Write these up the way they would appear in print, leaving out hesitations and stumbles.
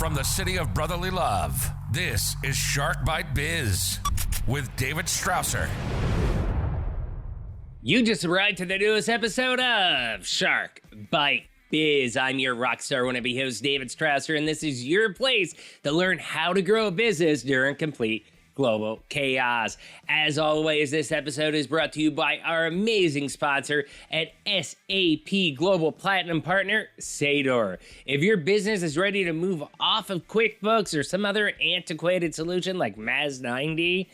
From the city of brotherly love, this is Shark Bite Biz with David Strausser. You just arrived to the newest episode of Shark Bite Biz. I'm your rockstar wannabe host, David Strausser, and this is your place to learn how to grow a business during complete global chaos. As always, this episode is brought to you by our amazing sponsor at SAP Global Platinum Partner, Sador. If your business is ready to move off of QuickBooks or some other antiquated solution like Maz 90,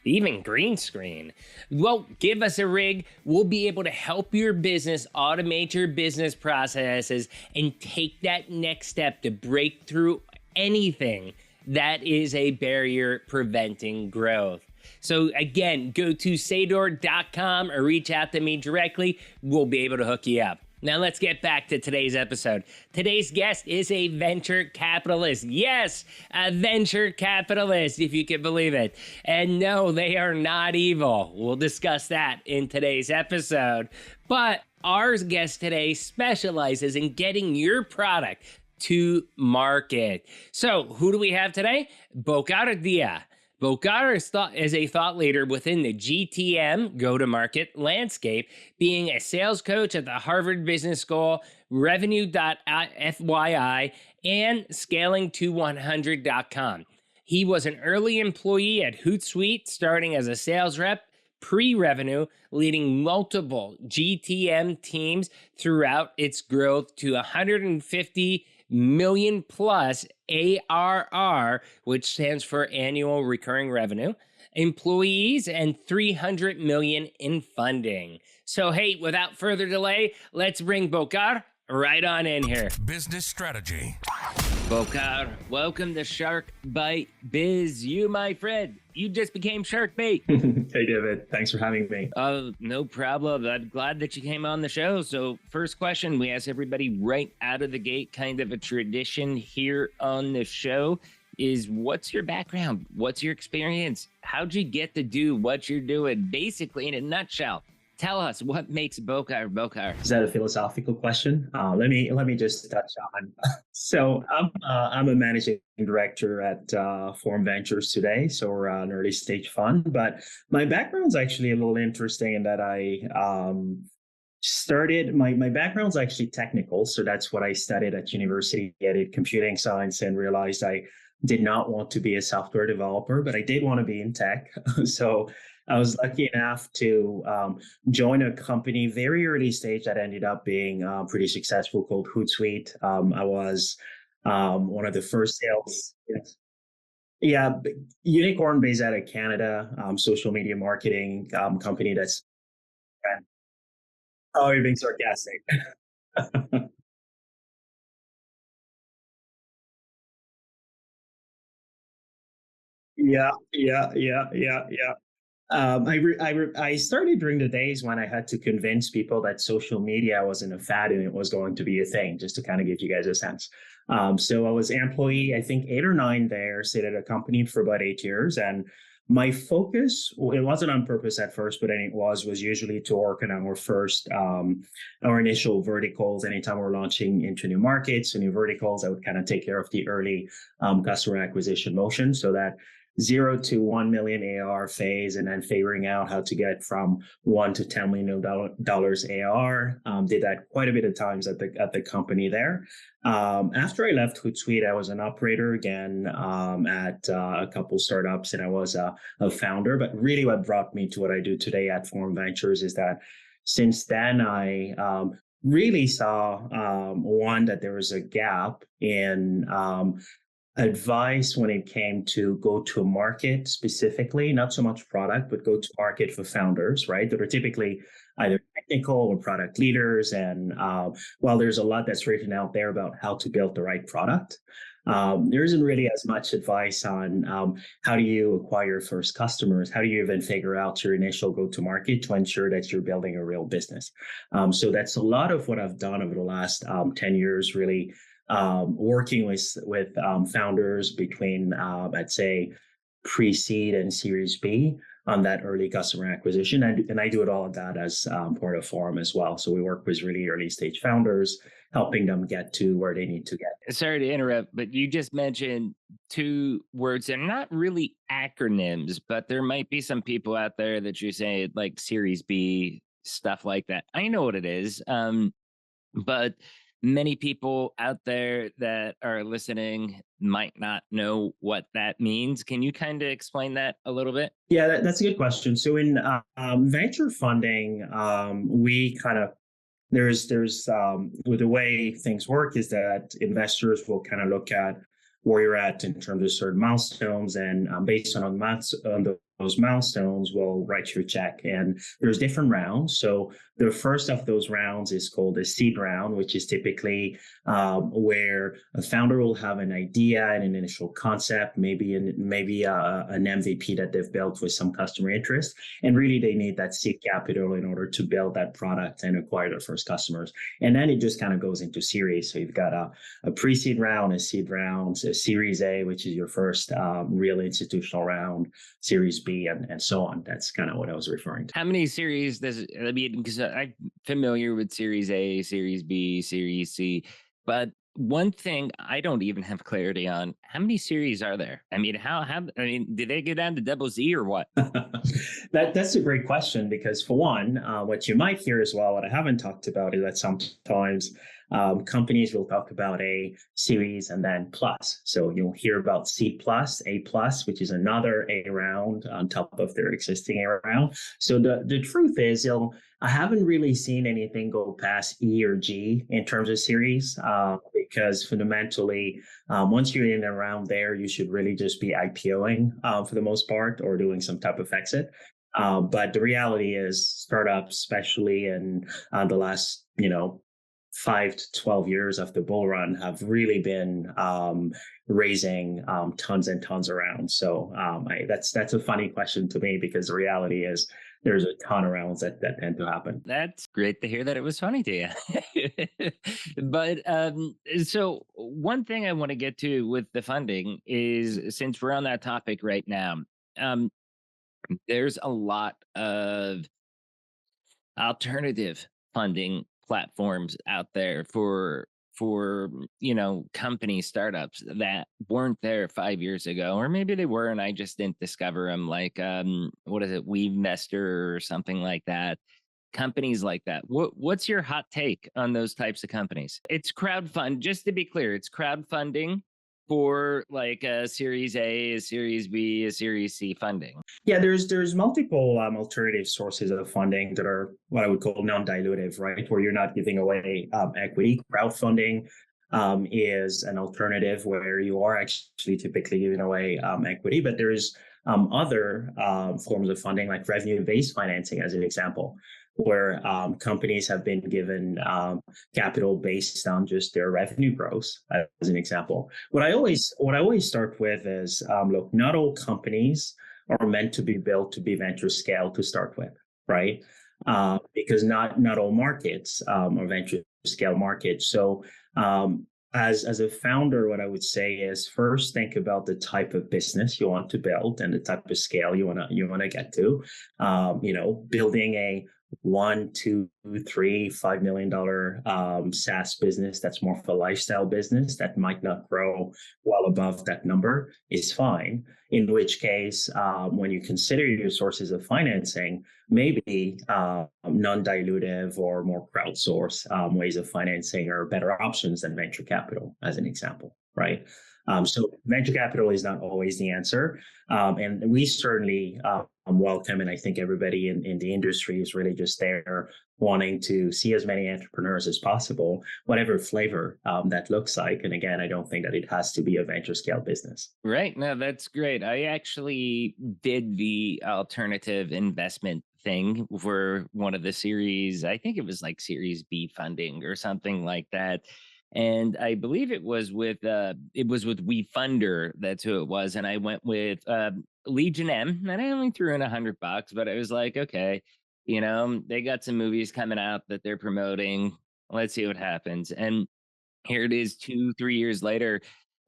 even green screen, well, give us a rig. We'll be able to help your business automate your business processes and take that next step to break through anything that is a barrier preventing growth. So again, go to sador.com or reach out to me directly. We'll be able to hook you up. Now let's get back to today's episode. Today's guest is a venture capitalist. Yes, a venture capitalist, if you can believe it. And no, they are not evil. We'll discuss that in today's episode. But our guest today specializes in getting your product to market. So who do we have today? Bokar Dia. Bokar is a thought leader within the GTM, go-to-market landscape, being a sales coach at the Harvard Business School, Revenue.fyi, and Scaling to100.com. He was an early employee at Hootsuite, starting as a sales rep, pre-revenue, leading multiple GTM teams throughout its growth to 150 million plus ARR, which stands for annual recurring revenue, employees, and 300 million in funding. So, hey, without further delay, let's bring Bokar right on in here. Business strategy. Bokar, welcome to Shark Bite Biz. You, my friend, you just became Shark Bait. Hey, David. Thanks for having me. No problem. I'm glad that you came on the show. So first question, we ask everybody right out of the gate, kind of a tradition here on the show, is what's your background? What's your experience? How'd you get to do what you're doing? Basically, in a nutshell, tell us what makes Bokar Bokar. Is that a philosophical question? Let me just touch on. So I'm a managing director at Form Ventures today. So we're an early stage fund, but my background's actually a little interesting in that I started, my background's actually technical. So that's what I studied at university. I did computing science and realized I did not want to be a software developer, but I did want to be in tech. So I was lucky enough to join a company very early stage that ended up being pretty successful called Hootsuite. I was one of the first sales. Yeah, unicorn based out of Canada, social media marketing company that's. Oh, you're being sarcastic. Yeah. I started during the days when I had to convince people that social media wasn't a fad and it was going to be a thing, just to kind of give you guys a sense. So I was employee, I think 8 or 9 there, stayed at a company for about 8 years. And my focus, it wasn't on purpose at first, but it was usually to work on our initial verticals. Anytime we're launching into new markets or new verticals, I would kind of take care of the early customer acquisition motion, so that 0 to 1 million ARR phase, and then figuring out how to get from $1 to $10 million ARR. Did that quite a bit of times at the company there. After I left Hootsuite, I was an operator again at a couple startups, and I was a founder. But really, what brought me to what I do today at Form Ventures is that since then I really saw one, that there was a gap in advice when it came to go to market specifically, not so much product, but go to market for founders, right? That are typically either technical or product leaders. And while there's a lot that's written out there about how to build the right product, there isn't really as much advice on how do you acquire first customers? How do you even figure out your initial go-to-market to ensure that you're building a real business? So that's a lot of what I've done over the last 10 years, really working with founders between, I'd say, pre-seed and Series B on that early customer acquisition. And I do it all of that as part of Forum as well. So we work with really early stage founders, helping them get to where they need to get. Sorry to interrupt, but you just mentioned two words that are not really acronyms, but there might be some people out there that you say like Series B, stuff like that. I know what it is. But many people out there that are listening might not know what that means. Can you kind of explain that a little bit? Yeah, that's a good question. So in venture funding, we kind of there's with the way things work is that investors will kind of look at where you're at in terms of certain milestones, and based on those milestones, will write you a check. And there's different rounds. So the first of those rounds is called a seed round, which is typically where a founder will have an idea and an initial concept, maybe an MVP that they've built with some customer interest, and really they need that seed capital in order to build that product and acquire their first customers. And then it just kind of goes into series. So you've got a pre-seed round, a seed round, a Series A, which is your first real institutional round, Series B, and so on. That's kind of what I was referring to. How many series does it, I mean, because I'm familiar with Series A, Series B, Series C, but one thing I don't even have clarity on, how many series are there? I mean, did they get down to double Z or what? That's a great question, because for one, what you might hear as well, what I haven't talked about, is that sometimes companies will talk about a series and then plus. So you'll hear about C plus, A plus, which is another A round on top of their existing A round. So the truth is, I haven't really seen anything go past E or G in terms of series, because fundamentally, once you're in and around there, you should really just be IPOing for the most part, or doing some type of exit. But the reality is, startups, especially in the last 5 to 12 years of the bull run, have really been raising tons and tons around. So that's a funny question to me, because the reality is there's a ton of rounds that tend to happen. That's great to hear that it was funny to you. But so one thing I want to get to with the funding is, since we're on that topic right now, there's a lot of alternative funding platforms out there for company startups that weren't there 5 years ago, or maybe they were and I just didn't discover them, like what is it, Weavemaster or something like that. Companies like that, what's your hot take on those types of companies? It's crowdfund, just to be clear, it's crowdfunding for like a Series A, a Series B, a Series C funding. Yeah, there's multiple alternative sources of funding that are what I would call non-dilutive, right? Where you're not giving away equity. Crowdfunding is an alternative where you are actually typically giving away equity, but there's other forms of funding, like revenue-based financing, as an example, where companies have been given capital based on just their revenue growth, as an example. What I always start with is, look, not all companies are meant to be built to be venture scale to start with, right? Because not all markets are venture scale markets. So as a founder, what I would say is, first think about the type of business you want to build and the type of scale you wanna get to. Building a $1, $2, $3, $5 million SaaS business that's more of a lifestyle business that might not grow well above that number is fine. In which case, when you consider your sources of financing, maybe non-dilutive or more crowdsourced ways of financing are better options than venture capital, as an example, right? So venture capital is not always the answer. And we certainly welcome, and I think everybody in the industry is really just there wanting to see as many entrepreneurs as possible, whatever flavor that looks like. And again, I don't think that it has to be a venture scale business. Right. No, that's great. I actually did the alternative investment thing for one of the series. I think it was like Series B funding or something like that. And I believe it was with WeFunder. That's who it was. And I went with Legion M, and I only threw in $100, but I was like, okay, they got some movies coming out that they're promoting. Let's see what happens. And here it is 2-3 years later,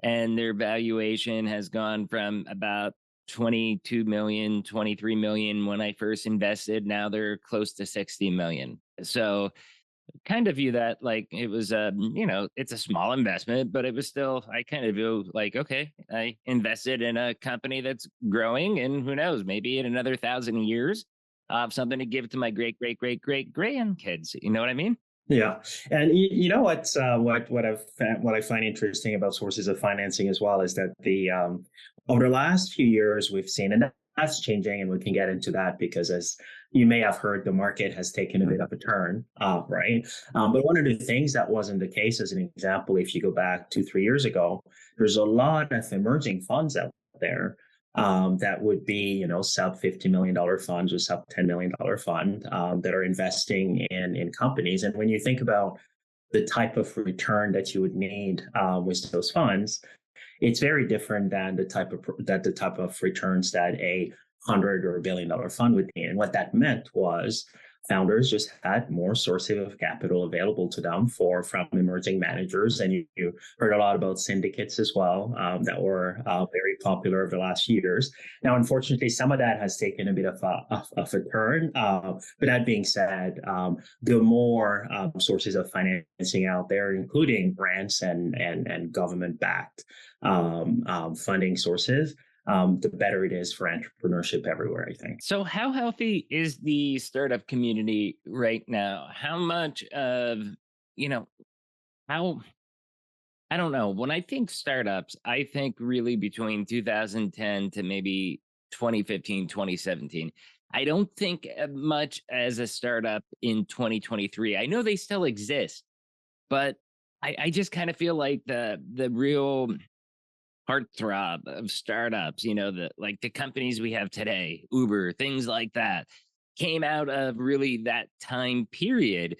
and their valuation has gone from about 22 million, 23 million when I first invested. Now they're close to 60 million. So kind of view that like it was, it's a small investment, but it was still, I kind of view like, okay, I invested in a company that's growing, and who knows, maybe in another 1,000 years, I have something to give to my great, great, great, great grandkids. You know what I mean? Yeah, and you know what I find interesting about sources of financing as well is that the over the last few years we've seen, and that's changing, and we can get into that because as you may have heard, the market has taken a bit of a turn, right? But one of the things that wasn't the case, as an example, if you go back 2, 3 years ago, there's a lot of emerging funds out there that would be, sub $50 million funds or sub $10 million fund that are investing in companies. And when you think about the type of return that you would need with those funds, it's very different than the type of returns that a 100 or $1 billion fund would need. And what that meant was founders just had more sources of capital available to them from emerging managers. And you heard a lot about syndicates as well that were very popular over the last few years. Now, unfortunately, some of that has taken a bit of a turn. But that being said, the more sources of financing out there, including grants and government-backed funding sources, the better it is for entrepreneurship everywhere, I think. So, how healthy is the startup community right now? How much of, how, I don't know. When I think startups, I think really between 2010 to maybe 2015, 2017. I don't think much as a startup in 2023. I know they still exist, but I just kind of feel like the real heartthrob of startups, the companies we have today, Uber, things like that, came out of really that time period.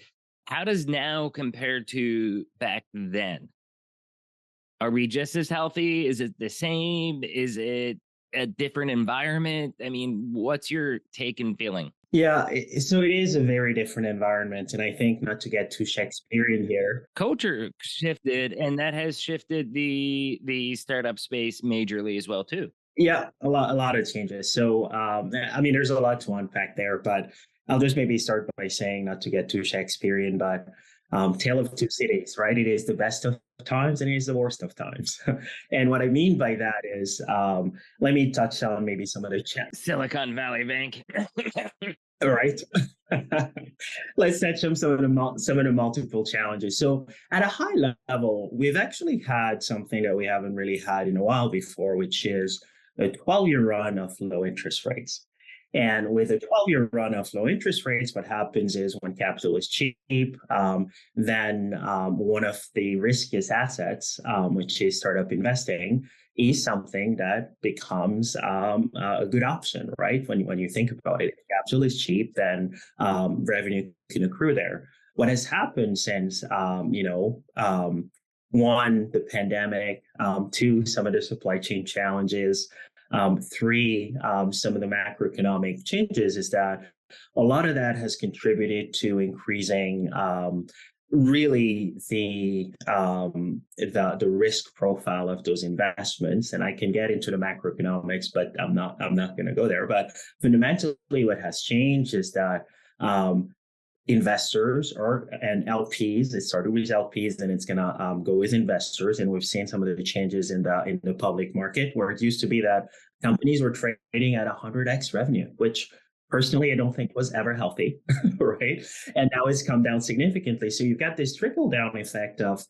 How does now compare to back then? Are we just as healthy? Is it the same? Is it a different environment? I mean, what's your take and feeling? Yeah, so it is a very different environment. And I think, not to get too Shakespearean here. Culture shifted, and that has shifted the startup space majorly as well too. Yeah, a lot of changes. So, I mean, there's a lot to unpack there, but I'll just maybe start by saying, not to get too Shakespearean, but tale of two cities, right? It is the best of times and it is the worst of times. And what I mean by that is, let me touch on maybe some of the Silicon Valley Bank. All right. Let's touch on some of the multiple challenges. So at a high level, we've actually had something that we haven't really had in a while before, which is a 12-year run of low interest rates. And with a 12-year run of low interest rates, what happens is when capital is cheap, then one of the riskiest assets, which is startup investing, is something that becomes a good option, right? When you think about it, if capital is cheap, then revenue can accrue there. What has happened since, one, the pandemic, two, some of the supply chain challenges, three, some of the macroeconomic changes, is that a lot of that has contributed to increasing really the risk profile of those investments. And I can get into the macroeconomics, but I'm not going to go there. But fundamentally, what has changed is that investors and LPs. It started with LPs, then it's gonna go with investors, and we've seen some of the changes in the public market, where it used to be that companies were trading at 100x revenue, which personally I don't think was ever healthy, right? And now it's come down significantly. So you've got this trickle down effect of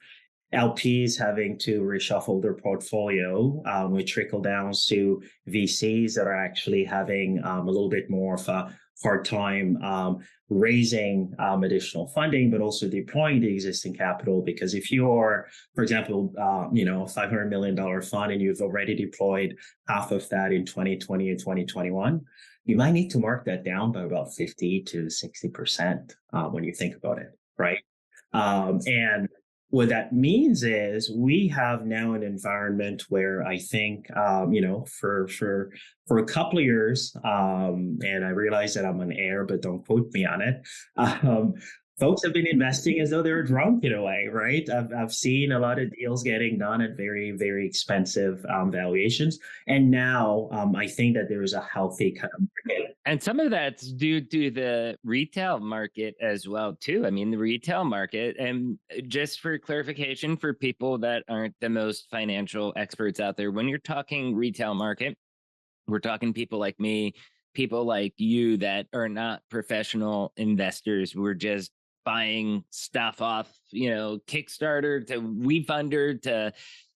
LPs having to reshuffle their portfolio, which trickle down to VCs that are actually having a little bit more of a hard time raising additional funding, but also deploying the existing capital. Because if you're, for example, a $500 million fund and you've already deployed half of that in 2020 and 2021, you might need to mark that down by about 50 to 60% when you think about it, right? And what that means is we have now an environment where I think, for a couple of years, and I realize that I'm on air, but don't quote me on it. folks have been investing as though they're drunk in a way, right? I've seen a lot of deals getting done at very, very expensive valuations. And now I think that there is a healthy kind of market. And some of that's due to the retail market as well, too. I mean, the retail market, and just for clarification for people that aren't the most financial experts out there, when you're talking retail market, we're talking people like me, people like you that are not professional investors. We're just buying stuff off, Kickstarter to WeFunder to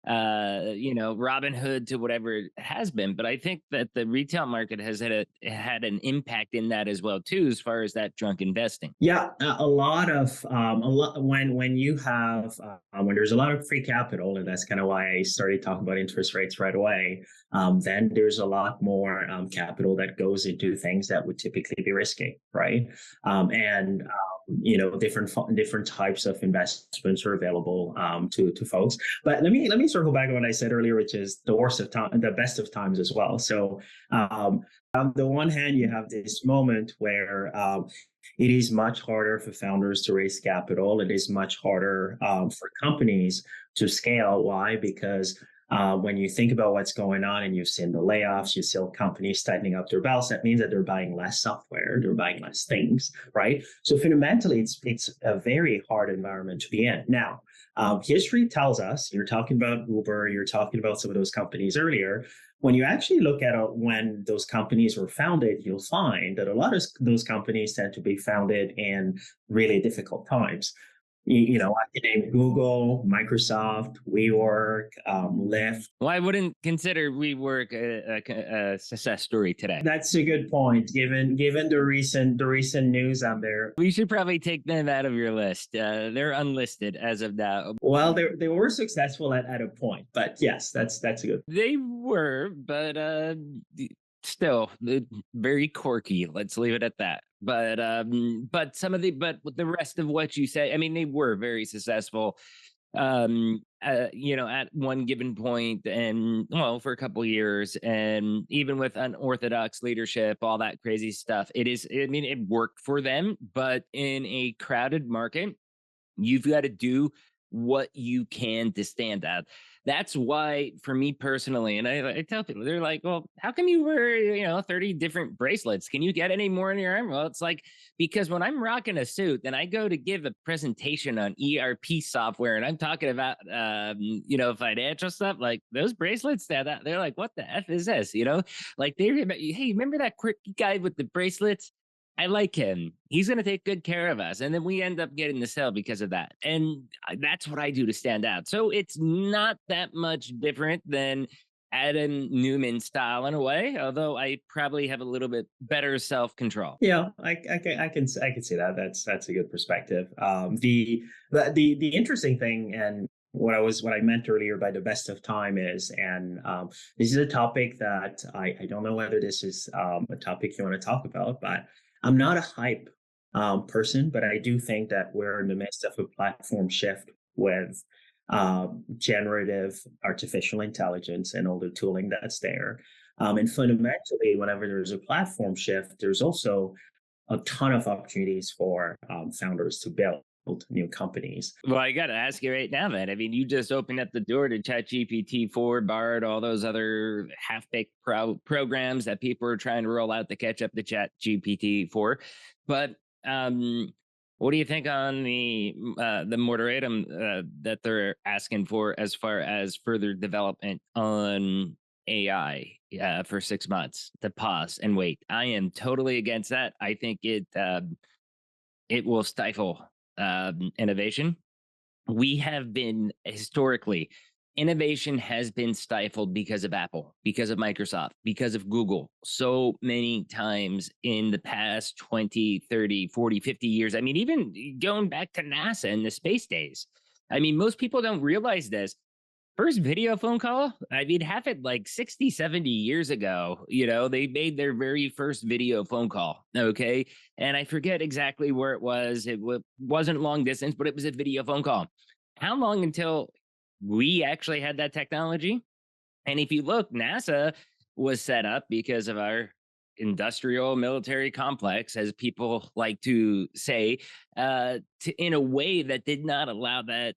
Robinhood to whatever it has been. But I think that the retail market has had an impact in that as well too, as far as that drunk investing. Yeah, a lot of a lot when you have when there's a lot of free capital, and that's kind of why I started talking about interest rates right away. Then there's a lot more capital that goes into things that would typically be risky, right? And different types of investments are available to folks. But let me circle back on what I said earlier, which is the worst of time, the best of times as well. So on the one hand, you have this moment where it is much harder for founders to raise capital. It is much harder for companies to scale. Why? Because when you think about what's going on and you've seen the layoffs, you see companies tightening up their belts, that means that they're buying less software, they're buying less things, right? So fundamentally, it's a very hard environment to be in. Now, history tells us, you're talking about Uber, you're talking about some of those companies earlier. When you actually look at when those companies were founded, you'll find that a lot of those companies tend to be founded in really difficult times. I can name Google, Microsoft, WeWork, Lyft. Well, I wouldn't consider WeWork a success story today. That's a good point. Given the recent news on there, we should probably take them out of your list. They're unlisted as of now. Well, they were successful at a point, but yes, that's a good. They were, but still very quirky. Let's leave it at that. But the rest of what you say, I mean, they were very successful, at one given point, and for a couple of years, and even with unorthodox leadership, all that crazy stuff. It worked for them, but in a crowded market, you've got to do what you can to stand out. That's why, for me personally, and I tell people, they're like, well, how come you wear, 30 different bracelets? Can you get any more in your arm? Well, it's like, because when I'm rocking a suit, then I go to give a presentation on ERP software, and I'm talking about, financial stuff, like those bracelets, they're like, what the F is this? Like hey, remember that quirky guy with the bracelets? I like him. He's going to take good care of us. And then we end up getting the sale because of that. And that's what I do to stand out. So it's not that much different than Adam Neumann style in a way, although I probably have a little bit better self-control. Yeah, I can see that. That's a good perspective. The interesting thing, and what I meant earlier by the best of time is, and this is a topic that I don't know whether this is a topic you want to talk about, but I'm not a hype person, but I do think that we're in the midst of a platform shift with generative artificial intelligence and all the tooling that's there. And fundamentally, whenever there's a platform shift, there's also a ton of opportunities for founders to build new companies. Well, I got to ask you right now, man. I mean, you just opened up the door to ChatGPT-4, Bard, all those other half-baked programs that people are trying to roll out to catch up to ChatGPT-4. But what do you think on the moratorium that they're asking for as far as further development on AI for 6 months to pause and wait? I am totally against that. I think it will stifle innovation. We have been historically, innovation has been stifled because of Apple, because of Microsoft, because of Google so many times in the past 20, 30, 40, 50 years. I mean, even going back to NASA in the space days. I mean, most people don't realize this. First video phone call, I mean, half it like 60, 70 years ago, they made their very first video phone call. Okay. And I forget exactly where it was. It wasn't long distance, but it was a video phone call. How long until we actually had that technology? And if you look, NASA was set up because of our industrial military complex, as people like to say, in a way that did not allow that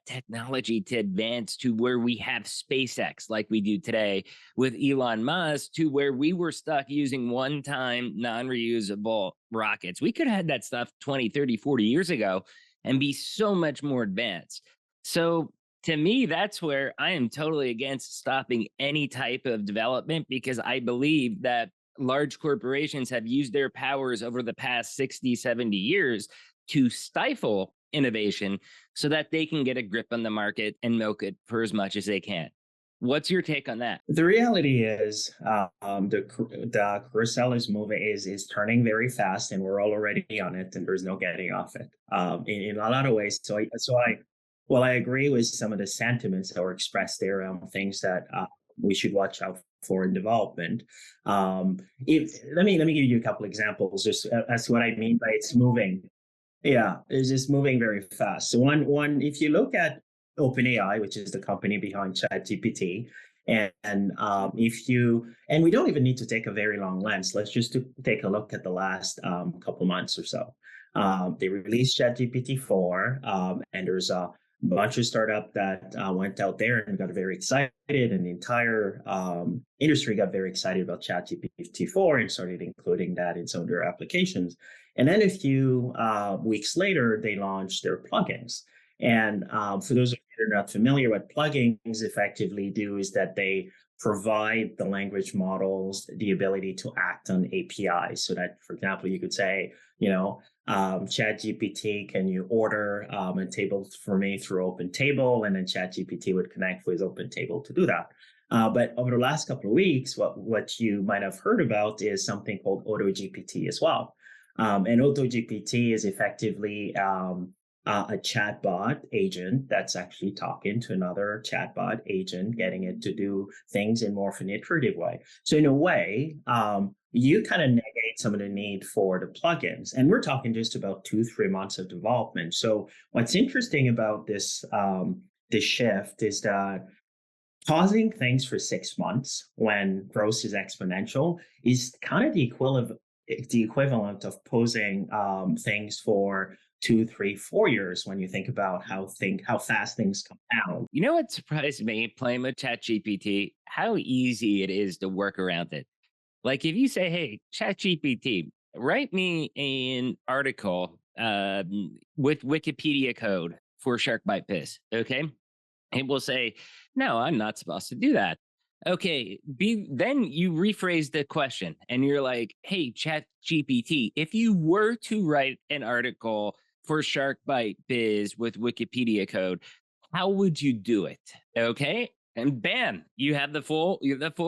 technology to advance to where we have SpaceX like we do today with Elon Musk, to where we were stuck using one-time non-reusable rockets. We could have had that stuff 20, 30, 40 years ago and be so much more advanced. So to me, that's where I am totally against stopping any type of development, because I believe that large corporations have used their powers over the past 60, 70 years to stifle innovation so that they can get a grip on the market and milk it for as much as they can. What's your take on that? The reality is, the carousel is turning very fast, and we're already on it, and there's no getting off it. In a lot of ways. Well, I agree with some of the sentiments that were expressed there on things that we should watch out for in development. Let me give you a couple examples just as to what I mean by it's moving. Yeah, it's just moving very fast. So if you look at OpenAI, which is the company behind ChatGPT, and we don't even need to take a very long lens. Let's just take a look at the last couple months or so. They released ChatGPT 4, and there's a bunch of startup that went out there and got very excited, and the entire industry got very excited about ChatGPT 4 and started including that in some of their applications. And then a few weeks later, they launched their plugins. And for those of you that are not familiar, what plugins effectively do is that they provide the language models the ability to act on APIs. So that, for example, you could say, ChatGPT, can you order a table for me through OpenTable? And then ChatGPT would connect with OpenTable to do that. But over the last couple of weeks, what you might have heard about is something called AutoGPT as well. And AutoGPT is effectively a chatbot agent that's actually talking to another chatbot agent, getting it to do things in more of an iterative way. So in a way, you kind of negate some of the need for the plugins. And we're talking just about 2-3 months of development. So what's interesting about this shift is that pausing things for 6 months when growth is exponential is kind of the equivalent of pausing things for 2, 3, 4 years when you think about how fast things come down. You know what surprised me playing with ChatGPT? How easy it is to work around it. Like if you say, hey, ChatGPT, write me an article with Wikipedia code for Shark Bite Biz, okay? It will say, no, I'm not supposed to do that. Okay, then you rephrase the question and you're like, hey, ChatGPT, if you were to write an article for Shark Bite Biz with Wikipedia code, how would you do it? Okay, and bam, you have the full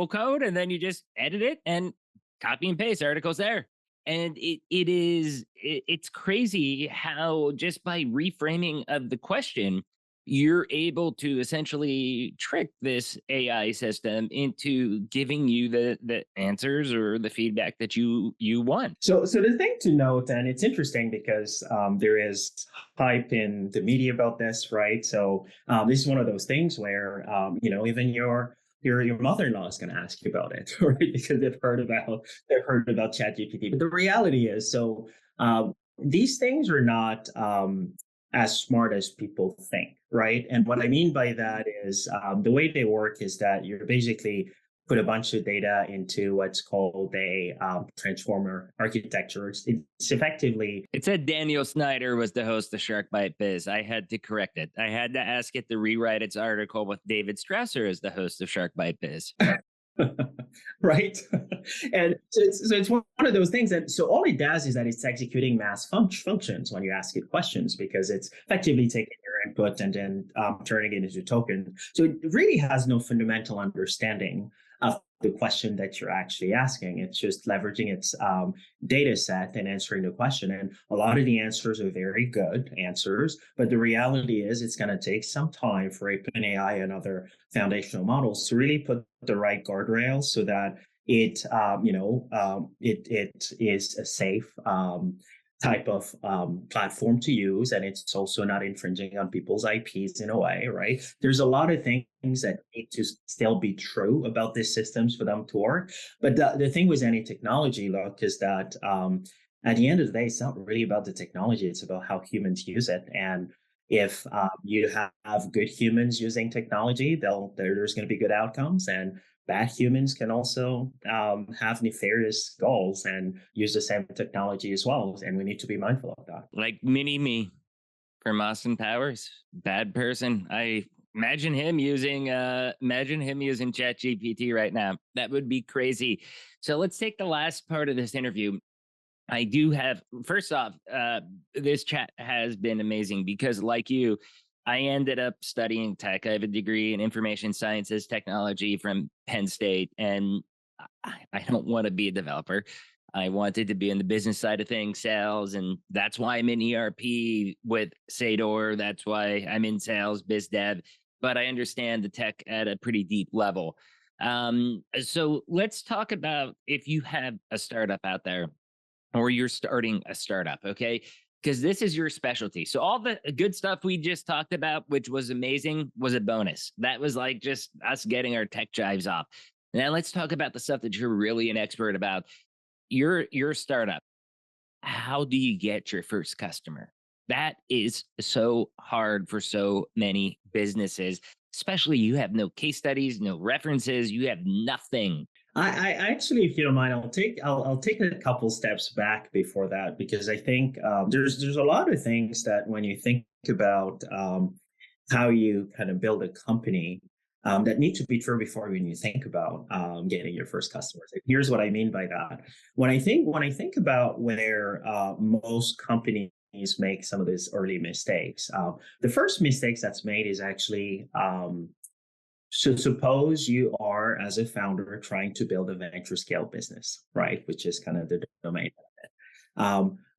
code, and then you just edit it and copy and paste articles there. And it's crazy how just by reframing of the question, you're able to essentially trick this AI system into giving you the answers or the feedback that you want. So the thing to note, and it's interesting because there is hype in the media about this, right? So this is one of those things where even your mother-in-law is going to ask you about it, right? Because they've heard about ChatGPT. But the reality is, so these things are not as smart as people think, right? And what I mean by that is the way they work is that you're basically put a bunch of data into what's called a transformer architecture. It's effectively... It said Daniel Snyder was the host of Shark Bite Biz. I had to correct it. I had to ask it to rewrite its article with David Strasser as the host of Shark Bite Biz. Right. And so it's one of those things that, so all it does is that it's executing mass functions when you ask it questions, because it's effectively taking your input and then turning it into token. So it really has no fundamental understanding of the question that you're actually asking. It's just leveraging its data set and answering the question. And a lot of the answers are very good answers, but the reality is it's going to take some time for OpenAI and other foundational models to really put the right guardrails so that it is a safe type of platform to use, and it's also not infringing on people's IPs in a way, right? There's a lot of things that need to still be true about these systems for them to work. But the thing with any technology, look, is that at the end of the day, it's not really about the technology; it's about how humans use it. And if you have good humans using technology, there's going to be good outcomes, and bad humans can also have nefarious goals and use the same technology as well. And we need to be mindful of that. Like mini me from Austin Powers, bad person. I imagine him using ChatGPT right now. That would be crazy. So let's take the last part of this interview. I do have, first off, this chat has been amazing because, like you, I ended up studying tech. I have a degree in information sciences technology from Penn State, and I don't want to be a developer. I wanted to be in the business side of things, sales, and that's why I'm in ERP with Sador. That's why I'm in sales, biz dev, but I understand the tech at a pretty deep level. So let's talk about if you have a startup out there or you're starting a startup, okay? Because this is your specialty. So all the good stuff we just talked about, which was amazing, was a bonus. That was like just us getting our tech jives off. Now let's talk about the stuff that you're really an expert about. Your startup. How do you get your first customer? That is so hard for so many businesses, especially you have no case studies, no references, you have nothing. I actually, if you don't mind, I'll take a couple steps back before that, because I think there's a lot of things that when you think about how you kind of build a company that need to be true before when you think about getting your first customers. Here's what I mean by that. When I think about where most companies make some of these early mistakes, the first mistakes that's made is actually so suppose you are, as a founder, trying to build a venture scale business, right? Which is kind of the domain of it.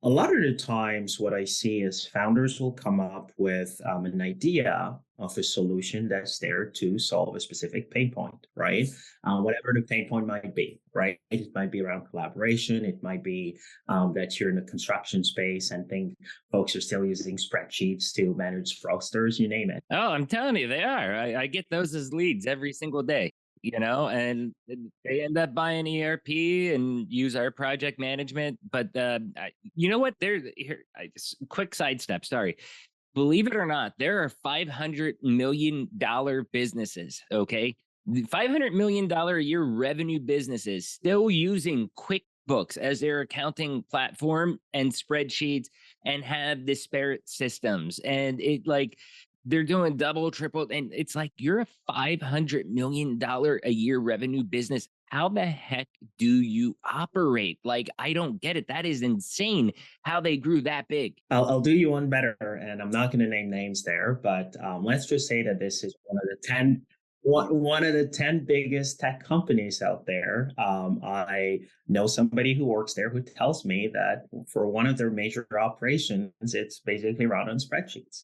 A lot of the times what I see is founders will come up with an idea of a solution that's there to solve a specific pain point, right? Whatever the pain point might be, right? It might be around collaboration. It might be that you're in the construction space and think folks are still using spreadsheets to manage rosters, you name it. Oh, I'm telling you, they are. I get those as leads every single day, and they end up buying ERP and use our project management. But you know what? Quick sidestep. Sorry. Believe it or not, there are $500 million businesses, okay? $500 million a year revenue businesses still using QuickBooks as their accounting platform and spreadsheets and have disparate systems. And they're doing double, triple, and it's like you're a $500 million a year revenue business. How the heck do you operate? Like, I don't get it. That is insane how they grew that big. I'll do you one better, and I'm not going to name names there, but let's just say that this is one of the 10 biggest tech companies out there. I know somebody who works there who tells me that for one of their major operations, it's basically run on spreadsheets.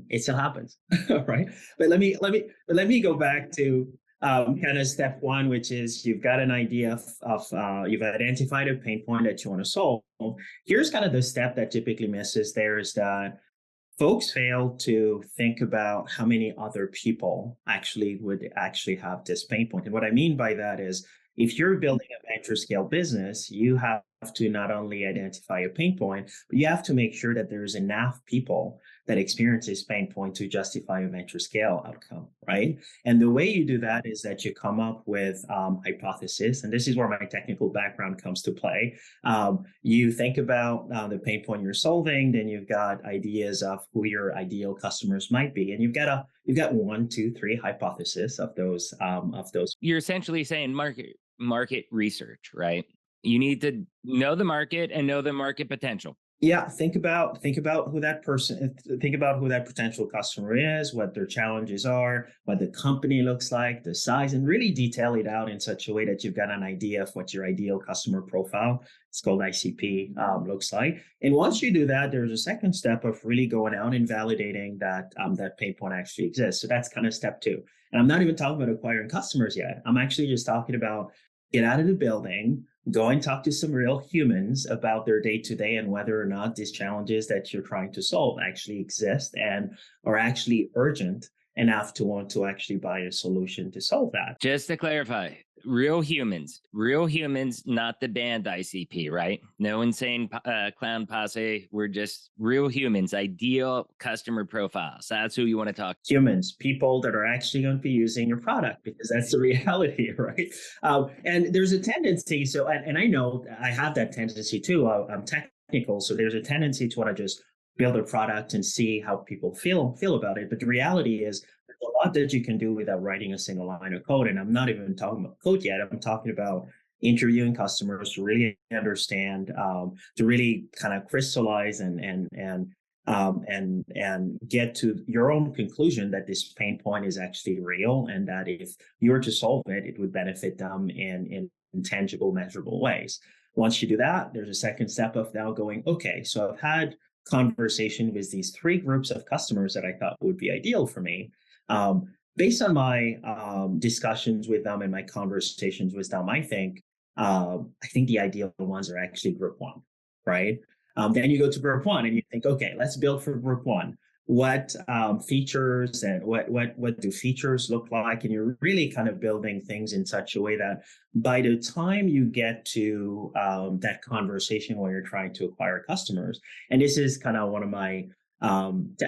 It still happens, right? But let me go back to kind of step one, which is you've got an idea of you've identified a pain point that you want to solve. Here's kind of the step that typically misses there is that folks fail to think about how many other people would have this pain point. And what I mean by that is if you're building a venture scale business, you have to not only identify a pain point, but you have to make sure that there's enough people that experience this pain point to justify a venture scale outcome, right? And the way you do that is that you come up with hypothesis, and this is where my technical background comes to play. You think about the pain point you're solving, then you've got ideas of who your ideal customers might be, and you've got 1, 2, 3 hypotheses of those. You're essentially saying market research, right? You need to know the market and know the market potential. Yeah, think about who that potential customer is, what their challenges are, what the company looks like, the size, and really detail it out in such a way that you've got an idea of what your ideal customer profile, it's called ICP, looks like. And once you do that, there's a second step of really going out and validating that that pain point actually exists. So that's kind of step 2. And I'm not even talking about acquiring customers yet. I'm actually just talking about get out of the building, go and talk to some real humans about their day to day and whether or not these challenges that you're trying to solve actually exist and are actually urgent enough to want to actually buy a solution to solve that. Just to clarify, real humans, not the band ICP, right? No insane clown posse. We're just real humans, ideal customer profiles. That's who you want to talk to. Humans, people that are actually going to be using your product, because that's the reality, right? And there's a tendency. So, and I know I have that tendency too. I'm technical, so there's a tendency to want to just build a product and see how people feel about it. But the reality is there's a lot that you can do without writing a single line of code. And I'm not even talking about code yet. I'm talking about interviewing customers to really understand, to really kind of crystallize and get to your own conclusion that this pain point is actually real, and that if you were to solve it, it would benefit them in tangible, measurable ways. Once you do that, there's a second step of now going, okay, so I've had conversation with these three groups of customers that I thought would be ideal for me. Based on my discussions with them and my conversations with them, I think the ideal ones are actually group one, right? Then you go to group one and you think, okay, let's build for group one. What features and what do features look like? And you're really kind of building things in such a way that by the time you get to that conversation where you're trying to acquire customers, and this is kind of one of my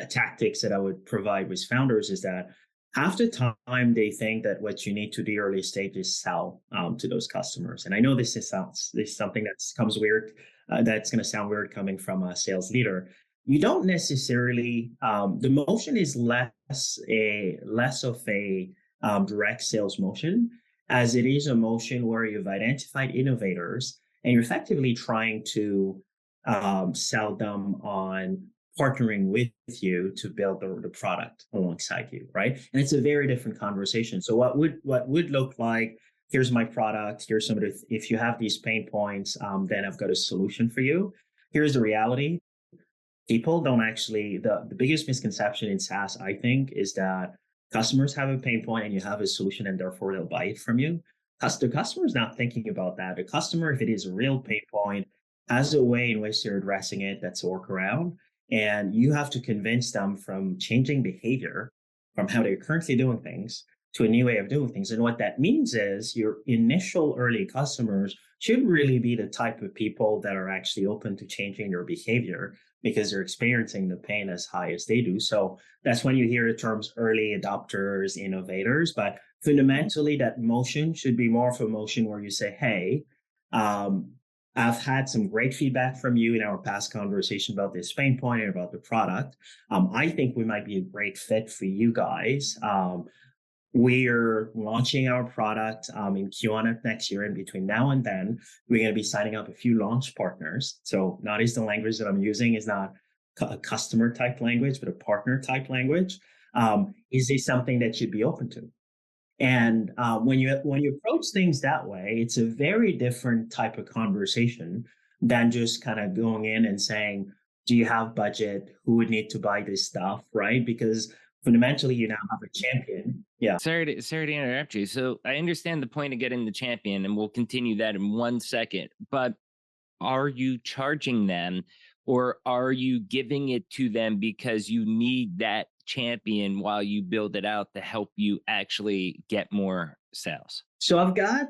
tactics that I would provide with founders, is that half the time they think that what you need to do early stage is sell to those customers. And I know this is something that comes weird. That's going to sound weird coming from a sales leader. You don't necessarily, the motion is less of a direct sales motion, as it is a motion where you've identified innovators and you're effectively trying to sell them on partnering with you to build the product alongside you, right? And it's a very different conversation. So what would look like, here's my product, here's some of the, if you have these pain points, then I've got a solution for you. Here's the reality. People don't actually, the biggest misconception in SaaS, I think, is that customers have a pain point and you have a solution and therefore they'll buy it from you. The customer is not thinking about that. The customer, if it is a real pain point, has a way in which they're addressing it that's a workaround. And you have to convince them from changing behavior from how they're currently doing things to a new way of doing things. And what that means is your initial early customers should really be the type of people that are actually open to changing their behavior because they're experiencing the pain as high as they do. So that's when you hear the terms early adopters, innovators. But fundamentally, that motion should be more of a motion where you say, hey, I've had some great feedback from you in our past conversation about this pain point and about the product. I think we might be a great fit for you guys. We're launching our product in Q1 of next year. And between now and then, we're going to be signing up a few launch partners. So notice the language that I'm using is not a customer type language, but a partner type language. Is this something that you'd be open to? And when you approach things that way, it's a very different type of conversation than just kind of going in and saying, do you have budget? Who would need to buy this stuff, right? Because fundamentally, you now have a champion. Yeah. Sorry to interrupt you. So I understand the point of getting the champion, and we'll continue that in 1 second. But are you charging them, or are you giving it to them because you need that champion while you build it out to help you actually get more sales? So I've got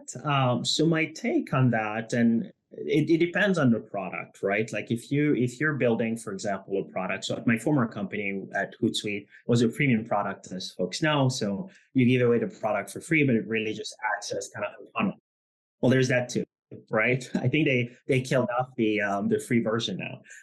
so my take on that, and it depends on the product, right? Like if you're building, for example, a product. So at my former company at Hootsuite was a premium product, as folks know. So you give away the product for free, but it really just acts as kind of a funnel. Well, there's that too, right? I think they killed off the free version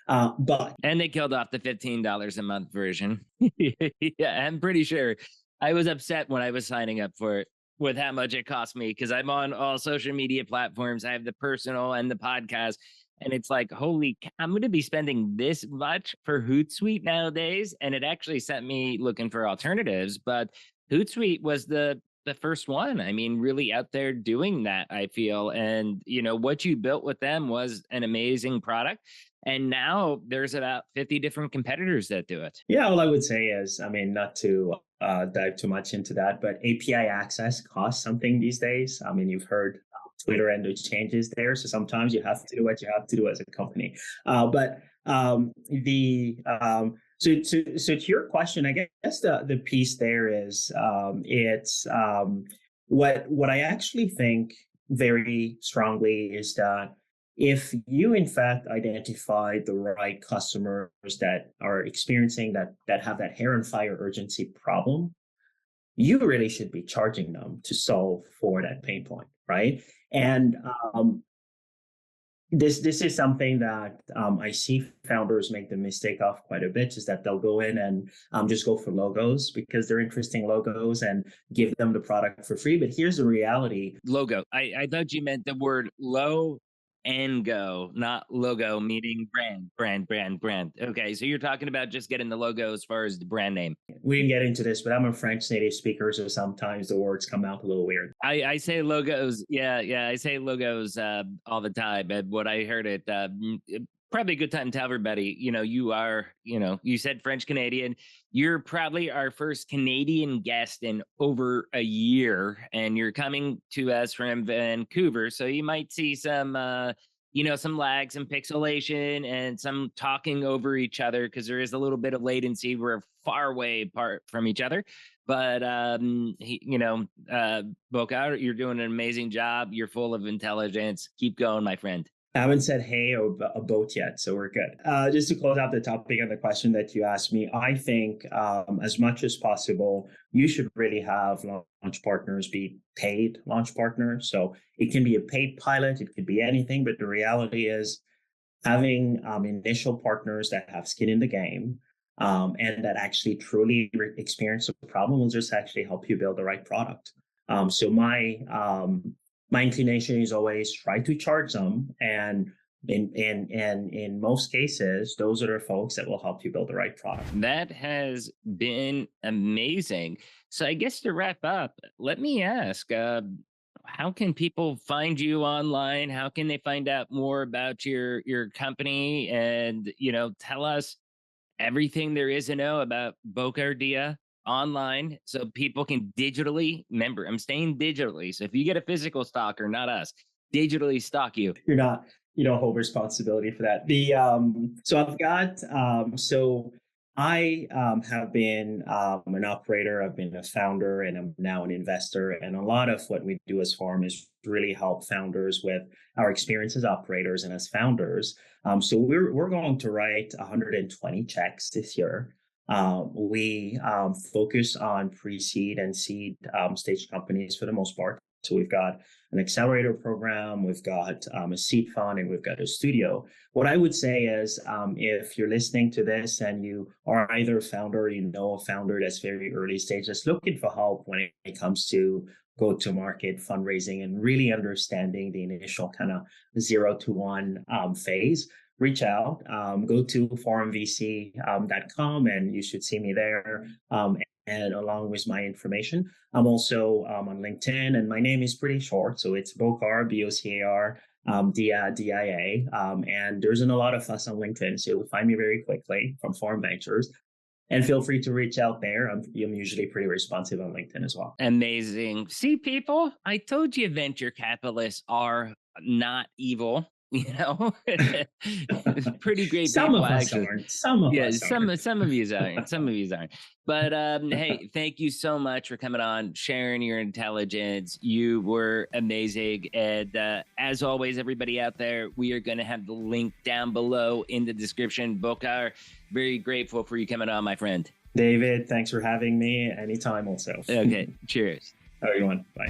now, and they killed off the $15 a month version. Yeah, I'm pretty sure I was upset when I was signing up for it with how much it cost me, because I'm on all social media platforms. I have the personal and the podcast, and it's like, holy, I'm going to be spending this much for Hootsuite nowadays. And it actually sent me looking for alternatives, but Hootsuite was the first one. I mean, really out there doing that, I feel. And, what you built with them was an amazing product. And now there's about 50 different competitors that do it. Yeah, all I would say is, I mean, not to dive too much into that, but API access costs something these days. I mean, you've heard Twitter and those changes there. So sometimes you have to do what you have to do as a company. But the so to your question, I guess the piece there is it's what I actually think very strongly is that if you in fact identify the right customers that are experiencing that have that hair and fire urgency problem, you really should be charging them to solve for that pain point, right? And this is something that I see founders make the mistake of quite a bit, is that they'll go in and just go for logos because they're interesting logos and give them the product for free. But here's the reality. Logo. I thought you meant the word low and go, not logo, meaning brand. Okay, so you're talking about just getting the logo as far as the brand name. We can get into this, but I'm a French native speaker, so sometimes the words come out a little weird. I say logos. Yeah, I say logos all the time. And what I heard it, probably a good time to tell everybody, you said French Canadian. You're probably our first Canadian guest in over a year, and you're coming to us from Vancouver. So you might see some, some lag, some pixelation, and some talking over each other because there is a little bit of latency. We're far away apart from each other. But, Bokar, you're doing an amazing job. You're full of intelligence. Keep going, my friend. I haven't said hey or a boat yet, so we're good. Just to close out the topic and the question that you asked me, I think as much as possible, you should really have launch partners be paid launch partners. So it can be a paid pilot, it could be anything, but the reality is having initial partners that have skin in the game and that actually truly experience the problem will just actually help you build the right product. So my inclination is always try to charge them, and in most cases, those are the folks that will help you build the right product. That has been amazing. So I guess to wrap up, let me ask, how can people find you online? How can they find out more about your company? And, tell us everything there is to know about Bokar Dia online, so people can digitally, remember, I'm staying digitally. So if you get a physical stalker, not us, digitally stalk you. You don't hold responsibility for that. So I've got, I have been an operator, I've been a founder, and I'm now an investor. And a lot of what we do as Forum is really help founders with our experience as operators and as founders. So we're going to write 120 checks this year. We focus on pre-seed and seed stage companies for the most part. So we've got an accelerator program, we've got a seed fund, and we've got a studio. What I would say is if you're listening to this and you are either a founder or you know a founder that's very early stage, just looking for help when it comes to go-to-market fundraising and really understanding the initial kind of 0 to 1 phase, reach out, go to forumvc.com and you should see me there. And along with my information, I'm also on LinkedIn, and my name is pretty short. So it's Bokar, Bokar, Dia, DIA. And there's a lot of us on LinkedIn. So you'll find me very quickly from Forum Ventures. And feel free to reach out there. I'm usually pretty responsive on LinkedIn as well. Amazing. See, people, I told you venture capitalists are not evil. Pretty great. Some of us aren't. Some of you aren't. Some of you aren't. But hey, thank you so much for coming on, sharing your intelligence. You were amazing. And as always, everybody out there, we are going to have the link down below in the description. Bokar, very grateful for you coming on, my friend. David, thanks for having me. Anytime also. Okay, cheers. Everyone, bye.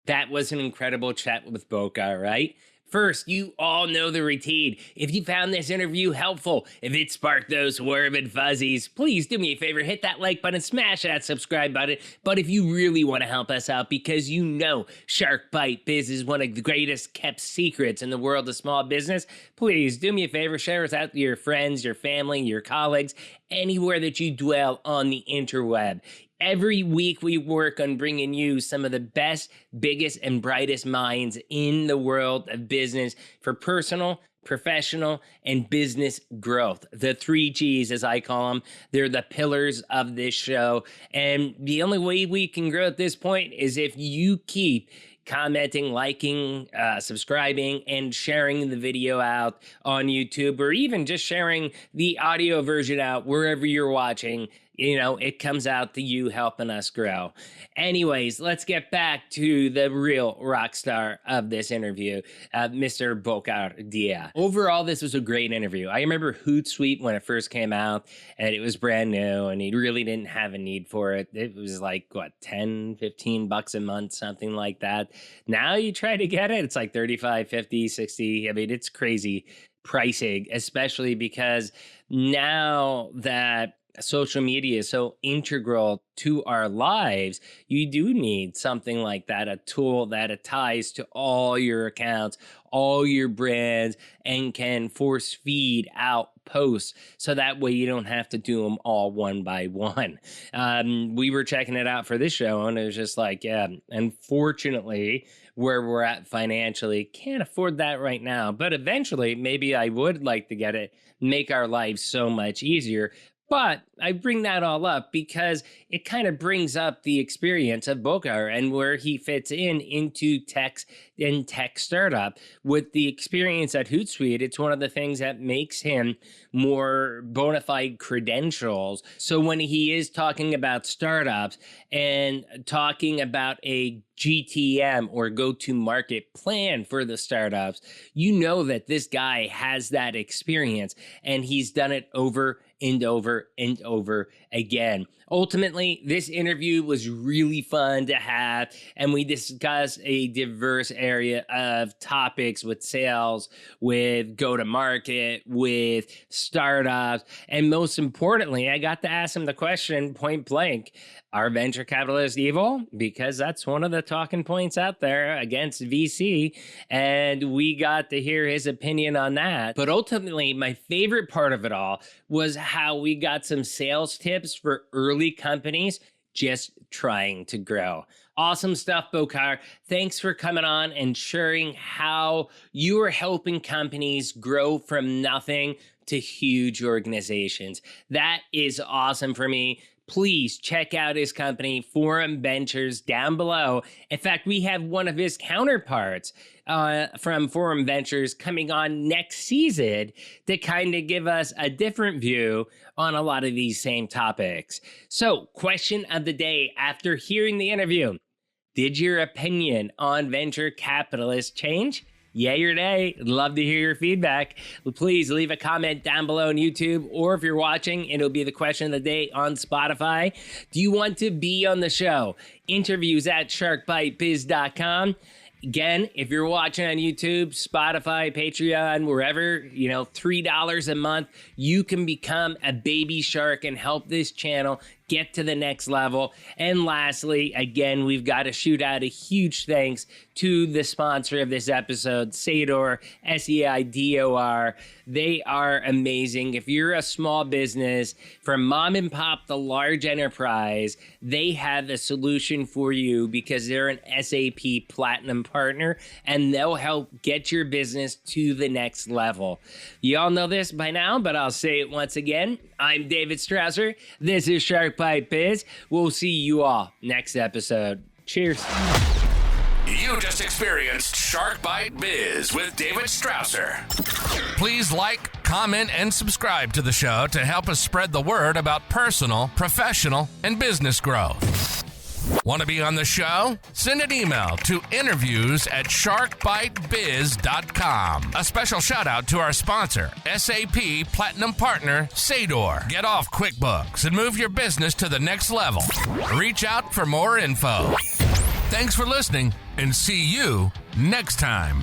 That was an incredible chat with Bokar, right? First, you all know the routine. If you found this interview helpful, if it sparked those warm and fuzzies, please do me a favor, hit that like button, smash that subscribe button. But if you really want to help us out, because you know Shark Bite Biz is one of the greatest kept secrets in the world of small business, please do me a favor, share us out to your friends, your family, your colleagues, anywhere that you dwell on the interweb. Every week we work on bringing you some of the best, biggest, and brightest minds in the world of business for personal, professional, and business growth. The 3 Gs, as I call them, they're the pillars of this show. And the only way we can grow at this point is if you keep commenting, liking, subscribing, and sharing the video out on YouTube, or even just sharing the audio version out wherever you're watching. It comes out to you helping us grow. Anyways, let's get back to the real rock star of this interview, Mr. Bokar Dia. Overall, this was a great interview. I remember Hootsuite when it first came out, and it was brand new, and he really didn't have a need for it. It was like, $10, $15 a month, something like that. Now you try to get it, it's like 35, 50, 60. I mean, it's crazy pricing, especially because now that social media is so integral to our lives, you do need something like that, a tool that ties to all your accounts, all your brands, and can force feed out posts, so that way you don't have to do them all one by one. We were checking it out for this show, and it was just like, yeah, unfortunately, where we're at financially, can't afford that right now. But eventually, maybe I would like to get it, make our lives so much easier. But I bring that all up because it kind of brings up the experience of Bokar and where he fits into tech startup. With the experience at Hootsuite, it's one of the things that makes him more bona fide credentials. So when he is talking about startups and talking about a GTM or go-to-market plan for the startups, you know that this guy has that experience, and he's done it over and over and over again. Ultimately, this interview was really fun to have, and we discussed a diverse area of topics with sales, with go-to-market, with startups, and most importantly, I got to ask him the question point blank: are venture capitalists evil? Because that's one of the talking points out there against VC, and we got to hear his opinion on that. But ultimately, my favorite part of it all was how we got some sales tips for early companies just trying to grow. Awesome stuff, Bokar. Thanks for coming on and sharing how you are helping companies grow from nothing to huge organizations. That is awesome for me. Please check out his company, Forum Ventures, down below. In fact, we have one of his counterparts from Forum Ventures coming on next season to kind of give us a different view on a lot of these same topics. So, question of the day after hearing the interview: did your opinion on venture capitalists change? Yay or nay? Love to hear your feedback. Please leave a comment down below on YouTube, or if you're watching, it'll be the question of the day on Spotify. Do you want to be on the show? Interviews at sharkbitebiz.com. Again, if you're watching on YouTube, Spotify, Patreon, wherever, $3 a month, you can become a baby shark and help this channel get to the next level. And lastly, again, we've got to shoot out a huge thanks to the sponsor of this episode, Seidor, Seidor. They are amazing. If you're a small business, from mom and pop to large enterprise, they have a solution for you because they're an SAP Platinum partner, and they'll help get your business to the next level. You all know this by now, but I'll say it once again. I'm David Strausser. This is Shark Bite Biz. We'll see you all next episode. Cheers. You just experienced Shark Bite Biz with David Strausser. Please like, comment, and subscribe to the show to help us spread the word about personal, professional, and business growth. Want to be on the show? Send an email to interviews@sharkbitebiz.com. A special shout out to our sponsor, SAP Platinum Partner, Seidor. Get off QuickBooks and move your business to the next level. Reach out for more info. Thanks for listening, and see you next time.